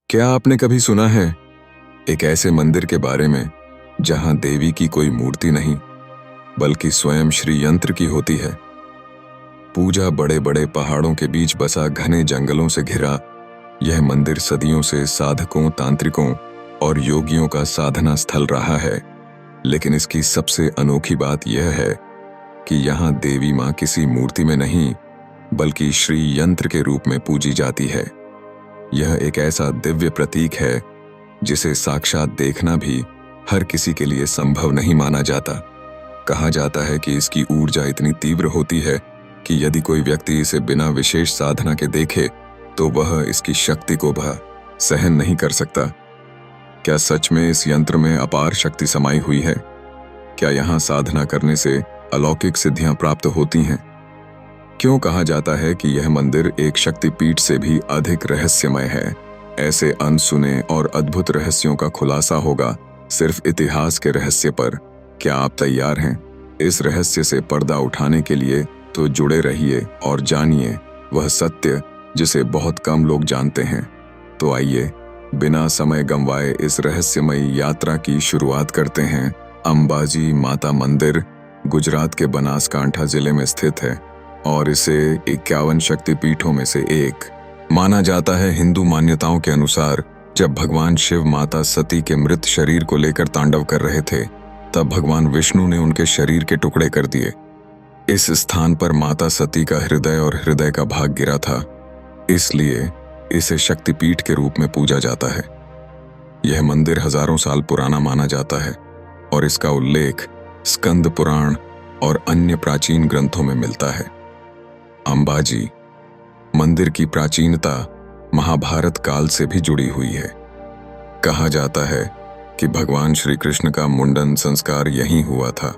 क्या आपने कभी सुना है एक ऐसे मंदिर के बारे में जहां देवी की कोई मूर्ति नहीं बल्कि स्वयं श्री यंत्र की होती है। पूजा बड़े बड़े पहाड़ों के बीच बसा घने जंगलों से घिरा यह मंदिर सदियों से साधकों, तांत्रिकों और योगियों का साधना स्थल रहा है। लेकिन इसकी सबसे अनोखी बात यह है कि यहाँ देवी माँ किसी मूर्ति में नहीं बल्कि श्री यंत्र के रूप में पूजी जाती है। यह एक ऐसा दिव्य प्रतीक है जिसे साक्षात देखना भी हर किसी के लिए संभव नहीं माना जाता। कहा जाता है कि इसकी ऊर्जा इतनी तीव्र होती है कि यदि कोई व्यक्ति इसे बिना विशेष साधना के देखे तो वह इसकी शक्ति को सहन नहीं कर सकता। क्या सच में इस यंत्र में अपार शक्ति समाई हुई है? क्या यहाँ साधना करने से अलौकिक सिद्धियां प्राप्त होती हैं? क्यों कहा जाता है कि यह मंदिर एक शक्तिपीठ से भी अधिक रहस्यमय है? ऐसे अनसुने और अद्भुत रहस्यों का खुलासा होगा सिर्फ इतिहास के रहस्य पर। क्या आप तैयार हैं इस रहस्य से पर्दा उठाने के लिए? तो जुड़े रहिए और जानिए वह सत्य जिसे बहुत कम लोग जानते हैं। तो आइए बिना समय गंवाए इस रहस्यमयी यात्रा की शुरुआत करते हैं। अंबाजी माता मंदिर गुजरात के बनासकांठा जिले में स्थित है और इसे 51 शक्तिपीठों में से एक माना जाता है। हिंदू मान्यताओं के अनुसार जब भगवान शिव माता सती के मृत शरीर को लेकर तांडव कर रहे थे तब भगवान विष्णु ने उनके शरीर के टुकड़े कर दिए। इस स्थान पर माता सती का हृदय और हृदय का भाग गिरा था, इसलिए इसे शक्तिपीठ के रूप में पूजा जाता है। यह मंदिर हजारों साल पुराना माना जाता है और इसका उल्लेख स्कंद पुराण और अन्य प्राचीन ग्रंथों में मिलता है। अंबाजी मंदिर की प्राचीनता महाभारत काल से भी जुड़ी हुई है। कहा जाता है कि भगवान श्री कृष्ण का मुंडन संस्कार यहीं हुआ था।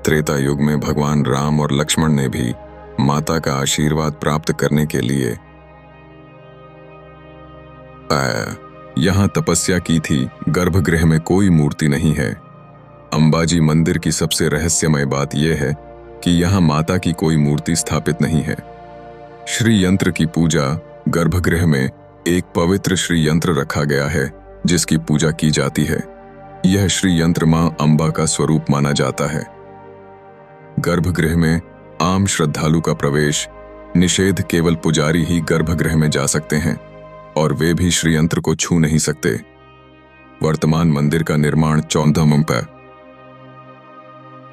त्रेता युग में भगवान राम और लक्ष्मण ने भी माता का आशीर्वाद प्राप्त करने के लिए यहाँ तपस्या की थी। गर्भगृह में कोई मूर्ति नहीं है। अंबाजी मंदिर की सबसे रहस्यमय बात यह है कि यहाँ माता की कोई मूर्ति स्थापित नहीं है। श्री यंत्र की पूजा गर्भगृह में एक पवित्र श्री यंत्र रखा गया है जिसकी पूजा की जाती है। यह श्री यंत्र मां अंबा का स्वरूप माना जाता है। गर्भगृह में आम श्रद्धालु का प्रवेश निषेध, केवल पुजारी ही गर्भगृह में जा सकते हैं और वे भी श्री यंत्र को छू नहीं सकते। वर्तमान मंदिर का निर्माण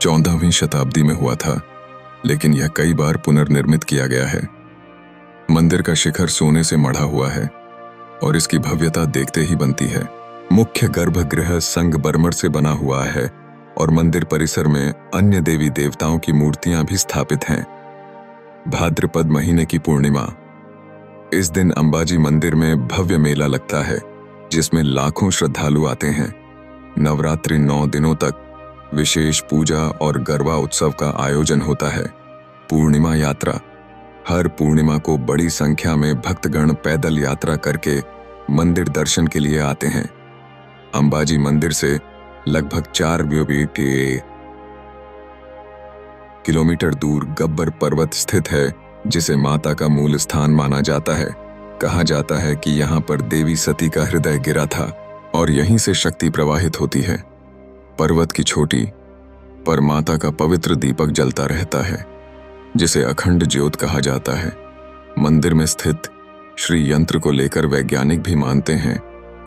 14वीं शताब्दी में हुआ था, लेकिन यह कई बार पुनर्निर्मित किया गया है। मंदिर का शिखर सोने से मढ़ा हुआ है और इसकी भव्यता देखते ही बनती है। मुख्य गर्भगृह संगमरमर से बना हुआ है और मंदिर परिसर में अन्य देवी देवताओं की मूर्तियां भी स्थापित हैं। भाद्रपद महीने की पूर्णिमा, इस दिन अंबाजी मंदिर में भव्य मेला लगता है जिसमें लाखों श्रद्धालु आते हैं। नवरात्रि 9 दिनों तक विशेष पूजा और गरबा उत्सव का आयोजन होता है। पूर्णिमा यात्रा, हर पूर्णिमा को बड़ी संख्या में भक्तगण पैदल यात्रा करके मंदिर दर्शन के लिए आते हैं। अंबाजी मंदिर से लगभग 4 किलोमीटर दूर गब्बर पर्वत स्थित है जिसे माता का मूल स्थान माना जाता है। कहा जाता है कि यहाँ पर देवी सती का हृदय गिरा था और यहीं से शक्ति प्रवाहित होती है। पर्वत की चोटी पर माता का पवित्र दीपक जलता रहता है जिसे अखंड ज्योत कहा जाता है। मंदिर में स्थित श्री यंत्र को लेकर वैज्ञानिक भी मानते हैं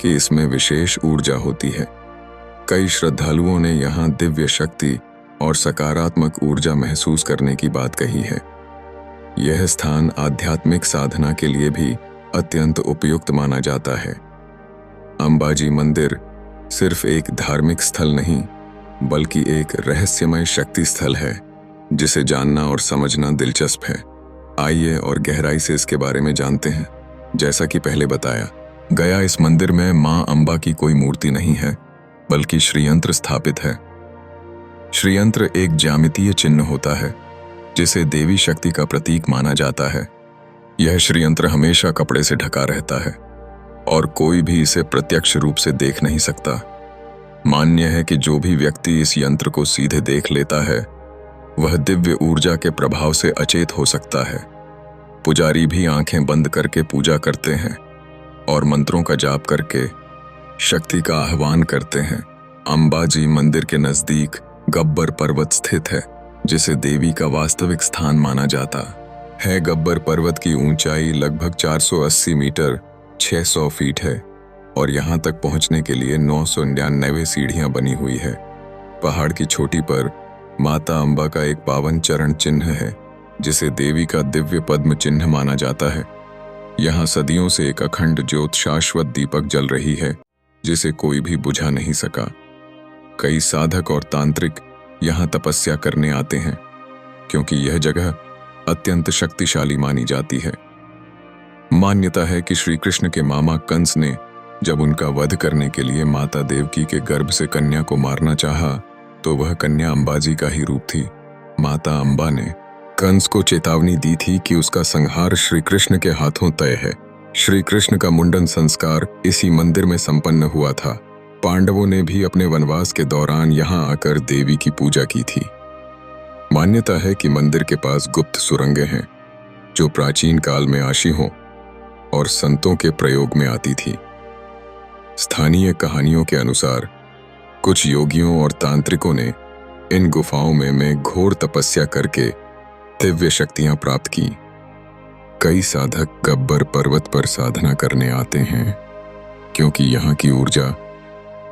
कि इसमें विशेष ऊर्जा होती है। कई श्रद्धालुओं ने यहाँ दिव्य शक्ति और सकारात्मक ऊर्जा महसूस करने की बात कही है। यह स्थान आध्यात्मिक साधना के लिए भी अत्यंत उपयुक्त माना जाता है। अंबाजी मंदिर सिर्फ एक धार्मिक स्थल नहीं बल्कि एक रहस्यमय शक्ति स्थल है जिसे जानना और समझना दिलचस्प है। आइए और गहराई से इसके बारे में जानते हैं। जैसा कि पहले बताया गया, इस मंदिर में मां अंबा की कोई मूर्ति नहीं है बल्कि श्रीयंत्र स्थापित है। श्रीयंत्र एक ज्यामितीय चिन्ह होता है जिसे देवी शक्ति का प्रतीक माना जाता है। यह श्रीयंत्र हमेशा कपड़े से ढका रहता है और कोई भी इसे प्रत्यक्ष रूप से देख नहीं सकता। मान्य है कि जो भी व्यक्ति इस यंत्र को सीधे देख लेता है वह दिव्य ऊर्जा के प्रभाव से अचेत हो सकता है। पुजारी भी आंखें बंद करके पूजा करते हैं और मंत्रों का जाप करके शक्ति का आह्वान करते हैं। अंबाजी मंदिर के नजदीक गब्बर पर्वत स्थित है, जिसे देवी का वास्तविक स्थान माना जाता है। गब्बर पर्वत की ऊंचाई लगभग 480 मीटर 600 फीट है और यहाँ तक पहुँचने के लिए 999 सीढ़ियाँ बनी हुई है। पहाड़ की चोटी पर माता अंबा का एक पावन चरण चिन्ह है, जिसे देवी का दिव्य पद्म चिन्ह माना जाता है। यहाँ सदियों से एक अखंड ज्योत शाश्वत दीपक जल रही है, जिसे कोई भी बुझा नहीं सका। कई साधक और तांत्रिक यहाँ तपस्या करने आते हैं, क्योंकि यह जगह अत्यंत शक्तिशाली मानी जाती है। मान्यता है कि श्री कृष्ण के मामा कंस ने जब उनका वध करने के लिए माता देवकी के गर्भ से कन्या को मारना चाहा, तो वह कन्या अंबाजी का ही रूप थी। माता अंबा ने कंस को चेतावनी दी थी कि उसका संहार श्री कृष्ण के हाथों तय है। श्री कृष्ण का मुंडन संस्कार इसी मंदिर में संपन्न हुआ था। पांडवों ने भी अपने वनवास के दौरान यहाँ आकर देवी की पूजा की थी। मान्यता है कि मंदिर के पास गुप्त सुरंगें हैं, जो प्राचीन काल में आशीहों और संतों के प्रयोग में आती थी। स्थानीय कहानियों के अनुसार कुछ योगियों और तांत्रिकों ने इन गुफाओं में घोर तपस्या करके दिव्य शक्तियां प्राप्त की। कई साधक गब्बर पर्वत पर साधना करने आते हैं, क्योंकि यहाँ की ऊर्जा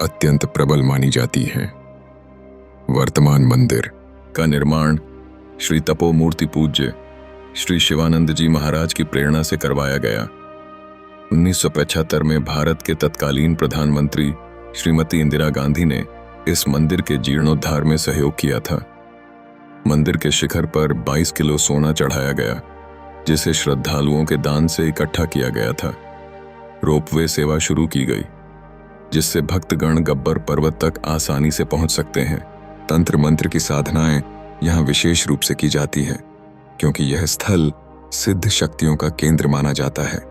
अत्यंत प्रबल मानी जाती है। वर्तमान मंदिर का निर्माण श्री तपोमूर्ति पूज्य श्री शिवानंद जी महाराज की प्रेरणा से करवाया गया। 1975 में भारत के तत्कालीन प्रधानमंत्री श्रीमती इंदिरा गांधी ने इस मंदिर के जीर्णोद्धार में सहयोग किया था। मंदिर के शिखर पर 22 किलो सोना चढ़ाया गया, जिसे श्रद्धालुओं के दान से इकट्ठा किया गया था। रोपवे सेवा शुरू की गई, जिससे भक्तगण गब्बर पर्वत तक आसानी से पहुंच सकते हैं। तंत्र मंत्र की साधनाएं यहाँ विशेष रूप से की जाती है, क्योंकि यह स्थल सिद्ध शक्तियों का केंद्र माना जाता है।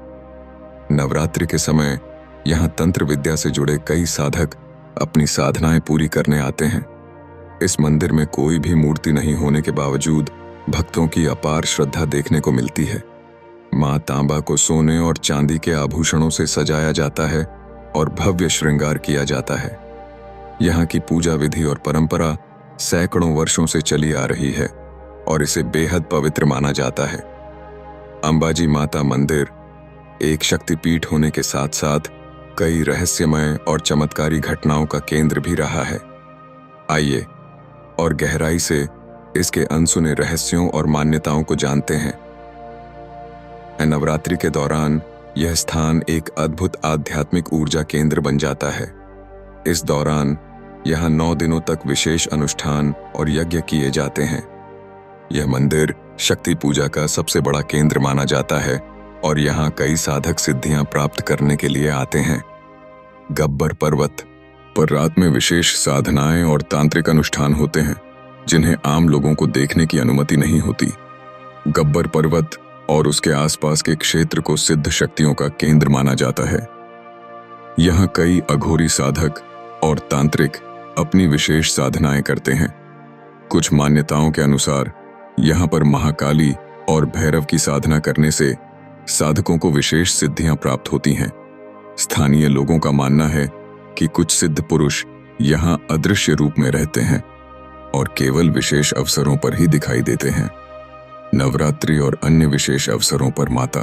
नवरात्रि के समय यहाँ तंत्र विद्या से जुड़े कई साधक अपनी साधनाएं पूरी करने आते हैं। इस मंदिर में कोई भी मूर्ति नहीं होने के बावजूद भक्तों की अपार श्रद्धा देखने को मिलती है। मां तांबा को सोने और चांदी के आभूषणों से सजाया जाता है और भव्य श्रृंगार किया जाता है। यहाँ की पूजा विधि और परंपरा सैकड़ों वर्षों से चली आ रही है और इसे बेहद पवित्र माना जाता है। अंबाजी माता मंदिर एक शक्तिपीठ होने के साथ साथ कई रहस्यमय और चमत्कारी घटनाओं का केंद्र भी रहा है। आइए और गहराई से इसके अनसुने रहस्यों और मान्यताओं को जानते हैं। नवरात्रि के दौरान यह स्थान एक अद्भुत आध्यात्मिक ऊर्जा केंद्र बन जाता है। इस दौरान यहाँ 9 दिनों तक विशेष अनुष्ठान और यज्ञ किए जाते हैं। यह मंदिर शक्ति पूजा का सबसे बड़ा केंद्र माना जाता है और यहाँ कई साधक सिद्धियां प्राप्त करने के लिए आते हैं। गब्बर पर्वत पर रात में विशेष साधनाएं और तांत्रिक अनुष्ठान होते हैं, जिन्हें आम लोगों को देखने की अनुमति नहीं होती। गब्बर पर्वत और उसके आसपास के क्षेत्र को सिद्ध शक्तियों का केंद्र माना जाता है। यहाँ कई अघोरी साधक और तांत्रिक अपनी विशेष साधनाएं करते हैं। कुछ मान्यताओं के अनुसार यहाँ पर महाकाली और भैरव की साधना करने से साधकों को विशेष सिद्धियां प्राप्त होती हैं। स्थानीय लोगों का मानना है कि कुछ सिद्ध पुरुष यहाँ अदृश्य रूप में रहते हैं और केवल विशेष अवसरों पर ही दिखाई देते हैं। नवरात्रि और अन्य विशेष अवसरों पर माता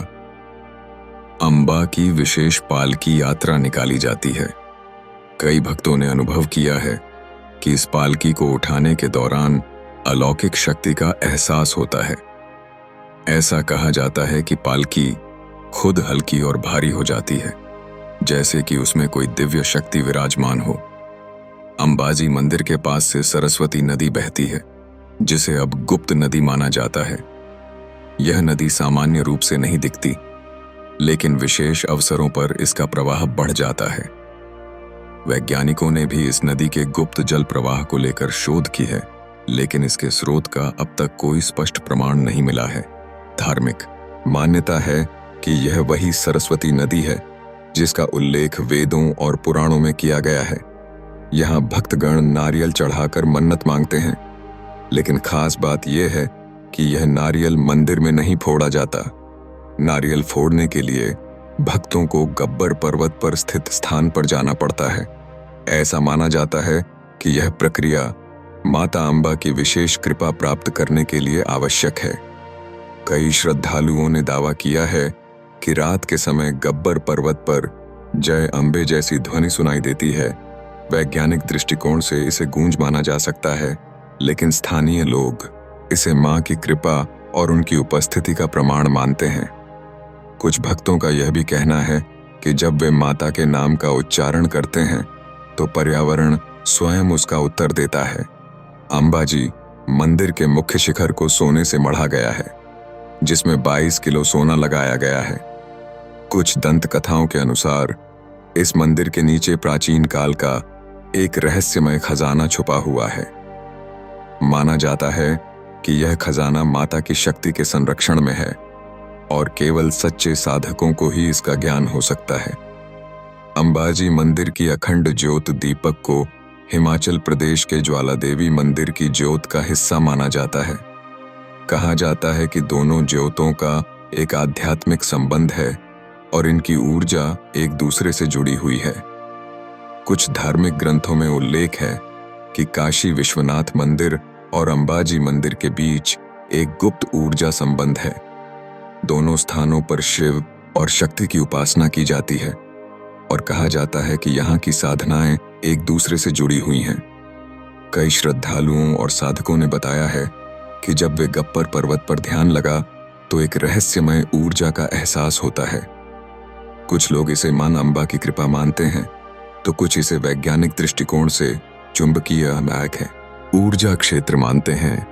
अंबा की विशेष पालकी यात्रा निकाली जाती है। कई भक्तों ने अनुभव किया है कि इस पालकी को उठाने के दौरान अलौकिक शक्ति का एहसास होता है। ऐसा कहा जाता है कि पालकी खुद हल्की और भारी हो जाती है, जैसे कि उसमें कोई दिव्य शक्ति विराजमान हो। अंबाजी मंदिर के पास से सरस्वती नदी बहती है, जिसे अब गुप्त नदी माना जाता है। यह नदी सामान्य रूप से नहीं दिखती, लेकिन विशेष अवसरों पर इसका प्रवाह बढ़ जाता है। वैज्ञानिकों ने भी इस नदी के गुप्त जल प्रवाह को लेकर शोध की है, लेकिन इसके स्रोत का अब तक कोई स्पष्ट प्रमाण नहीं मिला है। धार्मिक मान्यता है कि यह वही सरस्वती नदी है जिसका उल्लेख वेदों और पुराणों में किया गया है। यहाँ भक्तगण नारियल चढ़ाकर मन्नत मांगते हैं, लेकिन खास बात यह है कि यह नारियल मंदिर में नहीं फोड़ा जाता। नारियल फोड़ने के लिए भक्तों को गब्बर पर्वत पर स्थित स्थान पर जाना पड़ता है। ऐसा माना जाता है कि यह प्रक्रिया माता अम्बा की विशेष कृपा प्राप्त करने के लिए आवश्यक है। कई श्रद्धालुओं ने दावा किया है कि रात के समय गब्बर पर्वत पर जय अम्बे जैसी ध्वनि सुनाई देती है। वैज्ञानिक दृष्टिकोण से इसे गूंज माना जा सकता है, लेकिन स्थानीय लोग इसे मां की कृपा और उनकी उपस्थिति का प्रमाण मानते हैं। कुछ भक्तों का यह भी कहना है कि जब वे माता के नाम का उच्चारण करते हैं तो पर्यावरण स्वयं उसका उत्तर देता है। अंबाजी मंदिर के मुख्य शिखर को सोने से मढ़ा गया है, जिसमें 22 किलो सोना लगाया गया है। कुछ दंत कथाओं के अनुसार इस मंदिर के नीचे प्राचीन काल का एक रहस्यमय खजाना छुपा हुआ है। माना जाता है कि यह खजाना माता की शक्ति के संरक्षण में है और केवल सच्चे साधकों को ही इसका ज्ञान हो सकता है। अंबाजी मंदिर की अखंड ज्योत दीपक को हिमाचल प्रदेश के ज्वाला देवी मंदिर की ज्योत का हिस्सा माना जाता है। कहा जाता है कि दोनों ज्योतों का एक आध्यात्मिक संबंध है और इनकी ऊर्जा एक दूसरे से जुड़ी हुई है। कुछ धार्मिक ग्रंथों में उल्लेख है कि काशी विश्वनाथ मंदिर और अंबाजी मंदिर के बीच एक गुप्त ऊर्जा संबंध है। दोनों स्थानों पर शिव और शक्ति की उपासना की जाती है और कहा जाता है कि यहाँ की साधनाएं एक दूसरे से जुड़ी हुई हैं। कई श्रद्धालुओं और साधकों ने बताया है कि जब वे गब्बर पर्वत पर ध्यान लगा तो एक रहस्यमय ऊर्जा का एहसास होता है। कुछ लोग इसे मां अम्बा की कृपा मानते हैं, तो कुछ इसे वैज्ञानिक दृष्टिकोण से चुंबकीय अमायक है ऊर्जा क्षेत्र मानते हैं।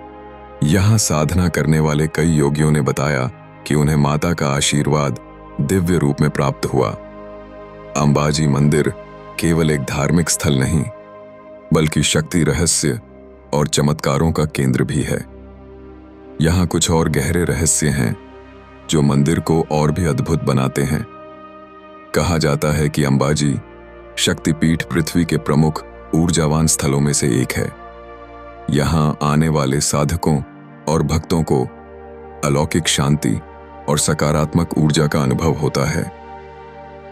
यहाँ साधना करने वाले कई योगियों ने बताया कि उन्हें माता का आशीर्वाद दिव्य रूप में प्राप्त हुआ। अंबाजी मंदिर केवल एक धार्मिक स्थल नहीं, बल्कि शक्ति रहस्य और चमत्कारों का केंद्र भी है। यहाँ कुछ और गहरे रहस्य हैं जो मंदिर को और भी अद्भुत बनाते हैं। कहा जाता है कि अंबाजी शक्तिपीठ पृथ्वी के प्रमुख ऊर्जावान स्थलों में से एक है। यहाँ आने वाले साधकों और भक्तों को अलौकिक शांति और सकारात्मक ऊर्जा का अनुभव होता है।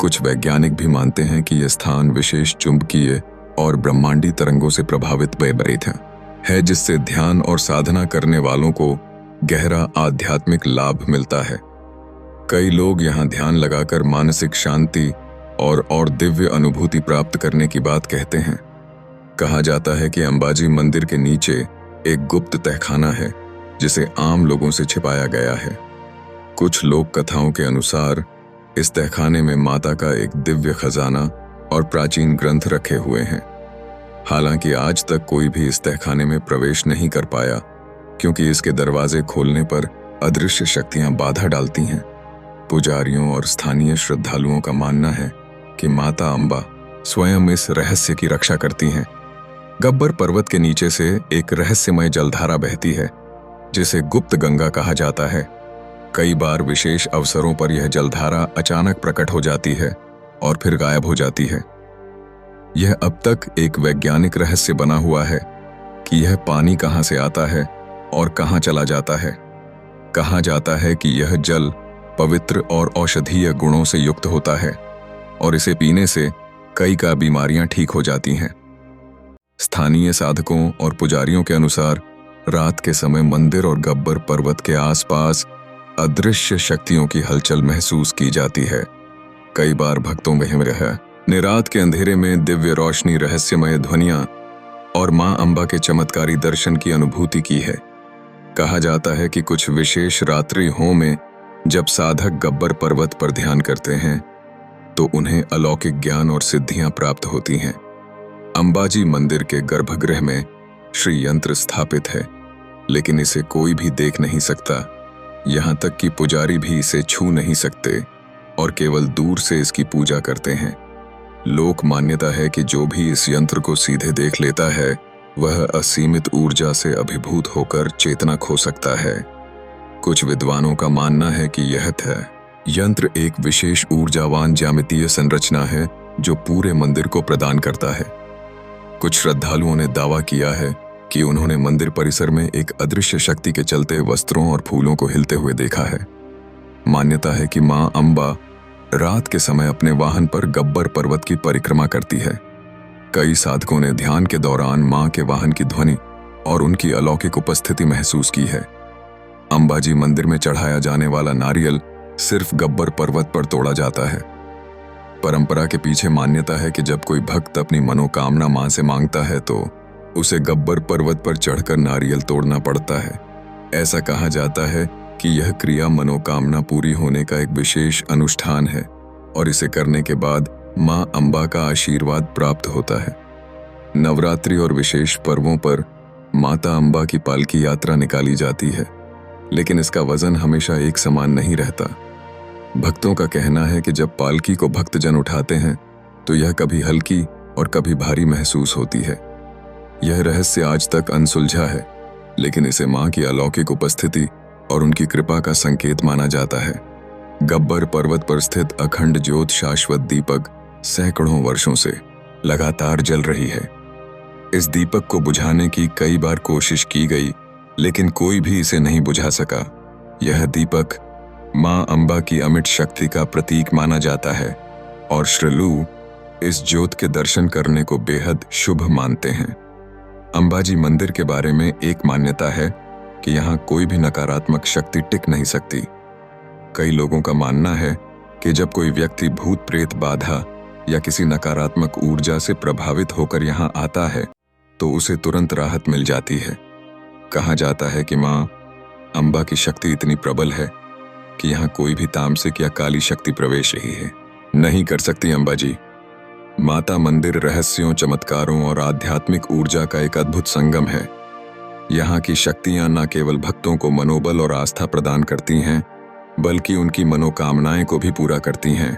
कुछ वैज्ञानिक भी मानते हैं कि यह स्थान विशेष चुंबकीय और ब्रह्मांडी तरंगों से प्रभावित बेबरीत है, जिससे ध्यान और साधना करने वालों को गहरा आध्यात्मिक लाभ मिलता है। कई लोग यहाँ ध्यान लगाकर मानसिक शांति और दिव्य अनुभूति प्राप्त करने की बात कहते हैं। कहा जाता है कि अंबाजी मंदिर के नीचे एक गुप्त तहखाना है जिसे आम लोगों से छिपाया गया है। कुछ लोक कथाओं के अनुसार इस तहखाने में माता का एक दिव्य खजाना और प्राचीन ग्रंथ रखे हुए हैं। हालांकि आज तक कोई भी इस तहखाने में प्रवेश नहीं कर पाया, क्योंकि इसके दरवाजे खोलने पर अदृश्य शक्तियां बाधा डालती हैं। पुजारियों और स्थानीय श्रद्धालुओं का मानना है कि माता अम्बा स्वयं इस रहस्य की रक्षा करती हैं। गब्बर पर्वत के नीचे से एक रहस्यमय जलधारा बहती है, जिसे गुप्त गंगा कहा जाता है। कई बार विशेष अवसरों पर यह जलधारा अचानक प्रकट हो जाती है और फिर गायब हो जाती है। यह अब तक एक वैज्ञानिक रहस्य बना हुआ है कि यह पानी कहाँ से आता है और कहाँ चला जाता है। कहा जाता है कि यह जल पवित्र और औषधीय गुणों से युक्त होता है और इसे पीने से कई का बीमारियां ठीक हो जाती हैं। स्थानीय साधकों और पुजारियों के अनुसार रात के समय मंदिर और गब्बर पर्वत के आसपास अदृश्य शक्तियों की हलचल महसूस की जाती है। कई बार भक्तों में ने रात के अंधेरे में दिव्य रोशनी, रहस्यमय ध्वनियां और मां अम्बा के चमत्कारी दर्शन की अनुभूति की है। कहा जाता है कि कुछ विशेष रात्रियों में जब साधक गब्बर पर्वत पर ध्यान करते हैं तो उन्हें अलौकिक ज्ञान और सिद्धियां प्राप्त होती हैं। अंबाजी मंदिर के गर्भगृह में श्री यंत्र स्थापित है, लेकिन इसे कोई भी देख नहीं सकता। यहाँ तक कि पुजारी भी इसे छू नहीं सकते और केवल दूर से इसकी पूजा करते हैं। लोक मान्यता है कि जो भी इस यंत्र को सीधे देख लेता है वह असीमित ऊर्जा से अभिभूत होकर चेतना खो सकता है। कुछ विद्वानों का मानना है कि यह यंत्र एक विशेष ऊर्जावान ज्यामितीय संरचना है जो पूरे मंदिर को प्रदान करता है। कुछ श्रद्धालुओं ने दावा किया है कि उन्होंने मंदिर परिसर में एक अदृश्य शक्ति के चलते वस्त्रों और फूलों को हिलते हुए देखा है। मान्यता है कि मां अम्बा रात के समय अपने वाहन पर गब्बर पर्वत की परिक्रमा करती है। कई साधकों ने ध्यान के दौरान मां के वाहन की ध्वनि और उनकी अलौकिक उपस्थिति महसूस की है। अंबाजी मंदिर में चढ़ाया जाने वाला नारियल सिर्फ गब्बर पर्वत पर तोड़ा जाता है। परंपरा के पीछे मान्यता है कि जब कोई भक्त अपनी मनोकामना मां से मांगता है तो उसे गब्बर पर्वत पर चढ़कर नारियल तोड़ना पड़ता है। ऐसा कहा जाता है कि यह क्रिया मनोकामना पूरी होने का एक विशेष अनुष्ठान है और इसे करने के बाद मां अंबा का आशीर्वाद प्राप्त होता है। नवरात्रि और विशेष पर्वों पर माता अंबा की पालकी यात्रा निकाली जाती है, लेकिन इसका वजन हमेशा एक समान नहीं रहता। भक्तों का कहना है कि जब पालकी को भक्तजन उठाते हैं तो यह कभी हल्की और कभी भारी महसूस होती है। यह रहस्य आज तक अनसुलझा है, लेकिन इसे मां की अलौकिक उपस्थिति और उनकी कृपा का संकेत माना जाता है। गब्बर पर्वत पर स्थित अखंड ज्योत शाश्वत दीपक सैकड़ों वर्षों से लगातार जल रही है। इस दीपक को बुझाने की कई बार कोशिश की गई, लेकिन कोई भी इसे नहीं बुझा सका। यह दीपक मां अंबा की अमिट शक्ति का प्रतीक माना जाता है और श्रद्धालु इस ज्योत के दर्शन करने को बेहद शुभ मानते हैं। अंबाजी मंदिर के बारे में एक मान्यता है कि यहाँ कोई भी नकारात्मक शक्ति टिक नहीं सकती। कई लोगों का मानना है कि जब कोई व्यक्ति भूत प्रेत बाधा या किसी नकारात्मक ऊर्जा से प्रभावित होकर यहाँ आता है तो उसे तुरंत राहत मिल जाती है। कहा जाता है कि मां अंबा की शक्ति इतनी प्रबल है कि यहाँ कोई भी तामसिक या काली शक्ति प्रवेश ही नहीं कर सकती। अंबाजी माता मंदिर रहस्यों, चमत्कारों और आध्यात्मिक ऊर्जा का एक अद्भुत संगम है। यहाँ की शक्तियां न केवल भक्तों को मनोबल और आस्था प्रदान करती हैं, बल्कि उनकी मनोकामनाएं को भी पूरा करती हैं।